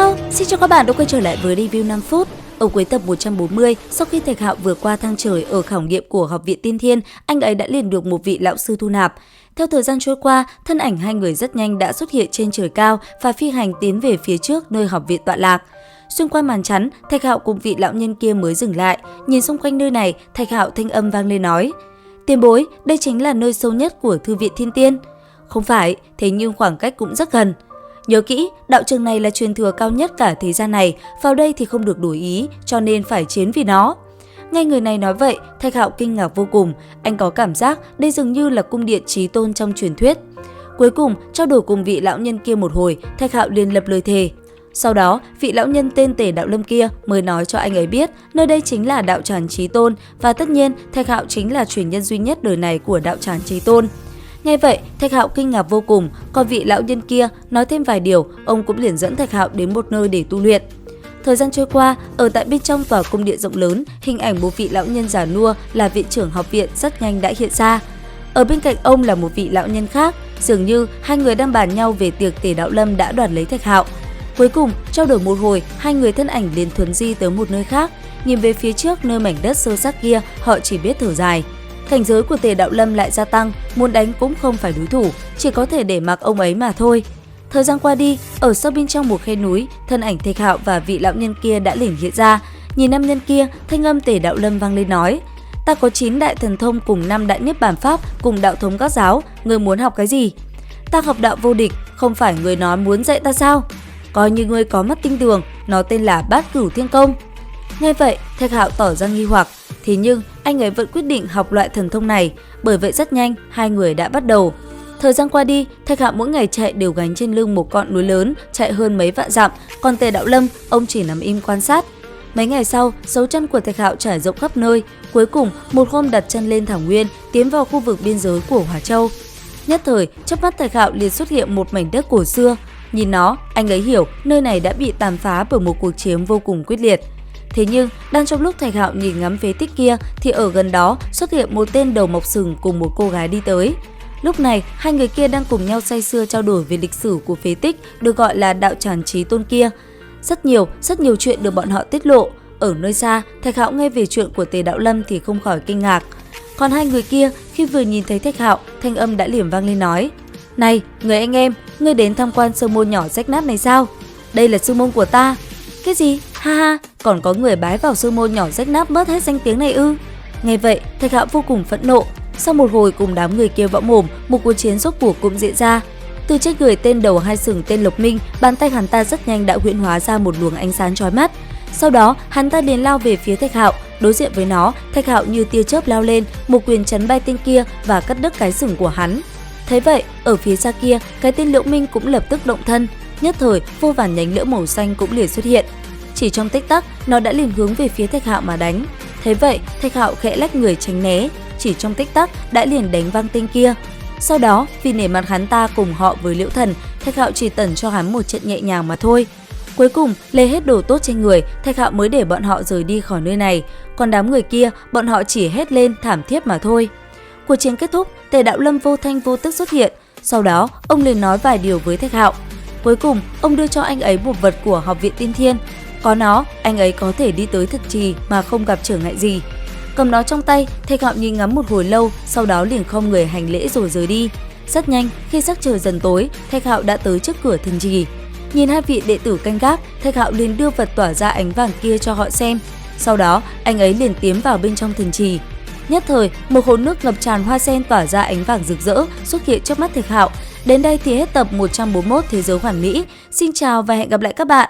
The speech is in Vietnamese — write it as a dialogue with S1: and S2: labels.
S1: Hello, xin chào các bạn đã quay trở lại với review 5 phút. Ở cuối tập 140, sau khi Thạch Hạo vừa qua thang trời ở khảo nghiệm của Học viện Tiên Thiên, anh ấy đã liền được một vị lão sư thu nạp. Theo thời gian trôi qua, thân ảnh hai người rất nhanh đã xuất hiện trên trời cao và phi hành tiến về phía trước nơi học viện tọa lạc. Xuyên qua màn chắn, Thạch Hạo cùng vị lão nhân kia mới dừng lại. Nhìn xung quanh nơi này, Thạch Hạo thanh âm vang lên nói: "Tiền bối, đây chính là nơi sâu nhất của Thư viện Thiên Tiên." "Không phải, thế nhưng khoảng cách cũng rất gần. Nhớ kỹ, đạo trường này là truyền thừa cao nhất cả thế gian này, vào đây thì không được đổi ý, cho nên phải chiến vì nó." Nghe người này nói vậy, Thạch Hạo kinh ngạc vô cùng, anh có cảm giác đây dường như là cung điện chí tôn trong truyền thuyết. Cuối cùng, trao đổi cùng vị lão nhân kia một hồi, Thạch Hạo liền lập lời thề. Sau đó, vị lão nhân tên Tề Đạo Lâm kia mới nói cho anh ấy biết nơi đây chính là đạo tràng chí tôn và tất nhiên Thạch Hạo chính là truyền nhân duy nhất đời này của đạo tràng chí tôn. Nghe vậy, Thạch Hạo kinh ngạc vô cùng, còn vị lão nhân kia nói thêm vài điều, ông cũng liền dẫn Thạch Hạo đến một nơi để tu luyện. Thời gian trôi qua, ở tại bên trong tòa cung điện rộng lớn, hình ảnh một vị lão nhân già nua là viện trưởng học viện rất nhanh đã hiện ra. Ở bên cạnh ông là một vị lão nhân khác, dường như hai người đang bàn nhau về tiệc Tề Đạo Lâm đã đoạt lấy Thạch Hạo. Cuối cùng, trao đổi một hồi, hai người thân ảnh liền thuấn di tới một nơi khác, nhìn về phía trước nơi mảnh đất sơ xác kia, họ chỉ biết thở dài. Cảnh giới của Tề Đạo Lâm lại gia tăng, muốn đánh cũng không phải đối thủ, chỉ có thể để mặc ông ấy mà thôi. Thời gian qua đi, ở sâu bên trong một khe núi, thân ảnh Thạch Hạo và vị lão nhân kia đã liền hiện ra. Nhìn nam nhân kia, thanh âm Tề Đạo Lâm vang lên nói: "Ta có 9 đại thần thông cùng 5 đại niết bàn pháp cùng đạo thống các giáo, ngươi muốn học cái gì?" "Ta học đạo vô địch, không phải người nói muốn dạy ta sao?" "Coi như ngươi có mắt tinh tường, nó tên là Bát Cửu Thiên Công." Nghe vậy, Thạch Hạo tỏ ra nghi hoặc, thế nhưng anh ấy vẫn quyết định học loại thần thông này, bởi vậy rất nhanh hai người đã bắt đầu. Thời gian qua đi, Thạch Hạo mỗi ngày chạy đều gánh trên lưng một ngọn núi lớn, chạy hơn mấy vạn dặm, còn Tề Đạo Lâm, ông chỉ nằm im quan sát. Mấy ngày sau, dấu chân của Thạch Hạo trải rộng khắp nơi, cuối cùng một hôm đặt chân lên thảo nguyên, tiến vào khu vực biên giới của Hỏa Châu. Nhất thời, chớp mắt Thạch Hạo liền xuất hiện một mảnh đất cổ xưa. Nhìn nó, anh ấy hiểu nơi này đã bị tàn phá bởi một cuộc chiến vô cùng quyết liệt. Thế nhưng, đang trong lúc Thạch Hạo nhìn ngắm phế tích kia thì ở gần đó xuất hiện một tên đầu mọc sừng cùng một cô gái đi tới. Lúc này, hai người kia đang cùng nhau say sưa trao đổi về lịch sử của phế tích được gọi là đạo tràng chí tôn kia. Rất nhiều chuyện được bọn họ tiết lộ. Ở nơi xa, Thạch Hạo nghe về chuyện của Tề Đạo Lâm thì không khỏi kinh ngạc. Còn hai người kia, khi vừa nhìn thấy Thạch Hạo, thanh âm đã liềm vang lên nói: "Này, người anh em, ngươi đến tham quan sư môn nhỏ rách nát này sao? Đây là sư môn của ta." "Cái gì? Ha ha, còn có người bái vào sư môn nhỏ rách nát mất hết danh tiếng này ư?" Nghe vậy, Thạch Hạo vô cùng phẫn nộ. Sau một hồi cùng đám người kia võ mồm, một cuộc chiến rốt cuộc cũng diễn ra. Từ trên người tên đầu hai sừng tên Lộc Minh, bàn tay hắn ta rất nhanh đã huyễn hóa ra một luồng ánh sáng chói mắt. Sau đó, hắn ta liền lao về phía Thạch Hạo, đối diện với nó, Thạch Hạo như tia chớp lao lên, một quyền chấn bay tên kia và cắt đứt cái sừng của hắn. Thấy vậy, ở phía xa kia, cái tên Liễu Minh cũng lập tức động thân, nhất thời vô vàn nhánh lửa màu xanh cũng liền xuất hiện. Chỉ trong tích tắc, nó đã liền hướng về phía Thạch Hạo mà đánh. Thấy vậy, Thạch Hạo khẽ lách người tránh né, chỉ trong tích tắc đã liền đánh văng tên kia. Sau đó, vì nể mặt hắn ta cùng họ với Liễu Thần, Thạch Hạo chỉ tẩn cho hắn một trận nhẹ nhàng mà thôi. Cuối cùng, lấy hết đồ tốt trên người, Thạch Hạo mới để bọn họ rời đi khỏi nơi này. Còn đám người kia, bọn họ chỉ hét lên thảm thiết mà thôi. Cuộc chiến kết thúc, Tề Đạo Lâm vô thanh vô tức xuất hiện. Sau đó, ông liền nói vài điều với Thạch Hạo. Cuối cùng, ông đưa cho anh ấy một vật của Học viện Tiên Thiên. Có nó, anh ấy có thể đi tới Thực Trì mà không gặp trở ngại gì. Cầm nó trong tay, Thạch Hạo nhìn ngắm một hồi lâu, sau đó liền không người hành lễ rồi rời đi. Rất nhanh, khi sắc trời dần tối, Thạch Hạo đã tới trước cửa Thần Trì. Nhìn hai vị đệ tử canh gác, Thạch Hạo liền đưa vật tỏa ra ánh vàng kia cho họ xem. Sau đó, anh ấy liền tiến vào bên trong Thần Trì. Nhất thời, một hồ nước ngập tràn hoa sen tỏa ra ánh vàng rực rỡ xuất hiện trước mắt Thạch Hạo. Đến đây thì hết tập 141 Thế giới hoàn mỹ. Xin chào và hẹn gặp lại các bạn.